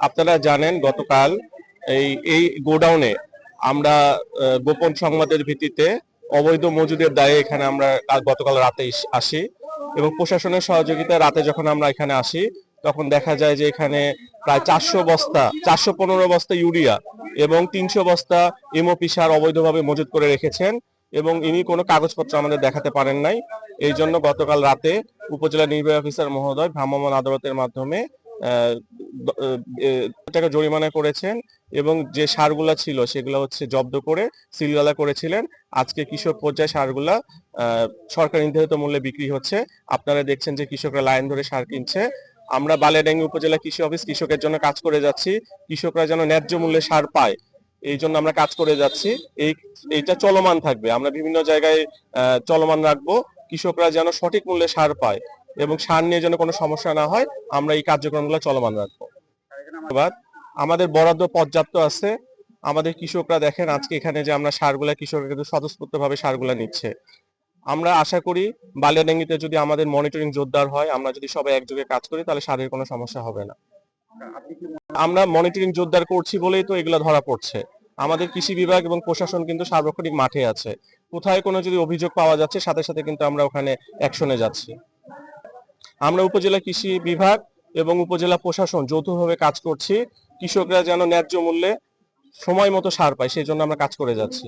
আপনারা জানেন গতকাল এই এই গোডাউনে আমরা গোপন সংবাদের ভিত্তিতে অবৈধ মজুদের দায়ে এখানে আমরা গতকাল রাতে আসি এবং প্রশাসনের সহযোগিতায় রাতে যখন আমরা এখানে আসি তখন দেখা যায় যে এখানে প্রায় 400 বস্তা 415 বস্তা ইউরিয়া এবং 300 বস্তা এমওপি সার অবৈধভাবে মজুত করে রেখেছেন এবং ইনি কোনো কাগজপত্র আমাদের দেখাতে পারেন নাই। এই জন্য গতকাল রাতে উপজেলা নির্বাহী অফিসার মহোদয় ভ্রাম্যমাণ আদালতের মাধ্যমে টাকা জরিমানা করেছেন এবং যে সারগুলা ছিল সেগুলো হচ্ছে জব্দ করে সিলগালা করেছিলেন। আজকে কৃষক পর্যায়ে সারগুলা সরকার নির্ধারিত মূল্যে বিক্রি হচ্ছে। আপনারা দেখছেন যে কৃষকরা লাইন ধরে সার কিনছে। আমরা বালিয়াডাঙ্গি উপজেলা কৃষি অফিস কৃষকের জন্য কাজ করে যাচ্ছি, কৃষকরা যেন ন্যায্য মূল্যে সার পায় এই জন্য আমরা কাজ করে যাচ্ছি। এইটা চলমান থাকবে, আমরা বিভিন্ন জায়গায় চলমান রাখবো, কৃষকরা যেন সঠিক মূল্যে সার পায় এবং সার নিয়ে যেন কোনো সমস্যা না হয়, আমরা এই কার্যক্রমগুলো চলমান রাখবো। ধন্যবাদ। আমাদের বরাদ্দ পর্যাপ্ত আছে। আমাদের কৃষকরা দেখেন আজকে এখানে যে আমরা সারগুলা কৃষকরা কিন্তু স্বতঃস্ফূর্ত ভাবে সারগুলা নিচ্ছে। আমরা আশা করি বালিয়াডাঙ্গিতে যদি আমাদের মনিটরিং জোরদার হয়, আমরা যদি সবাই একযোগে কাজ করি তাহলে সারের কোনো সমস্যা হবে না। আমরা মনিটরিং জোরদার করছি বলেই তো এগুলা ধরা পড়ছে। আমাদের কৃষি বিভাগ এবং প্রশাসন কিন্তু সার্বক্ষণিক মাঠে আছে। কোথায় কোনো যদি অভিযোগ পাওয়া যাচ্ছে সাথে সাথে কিন্তু আমরা ওখানে অ্যাকশনে যাচ্ছি। আমরা উপজেলা কৃষি বিভাগ এবং উপজেলা প্রশাসন যৌথভাবে কাজ করছি, কৃষকরা যেন ন্যায্য মূল্যে সময় মতো সার পায় সেই জন্য আমরা কাজ করে যাচ্ছি।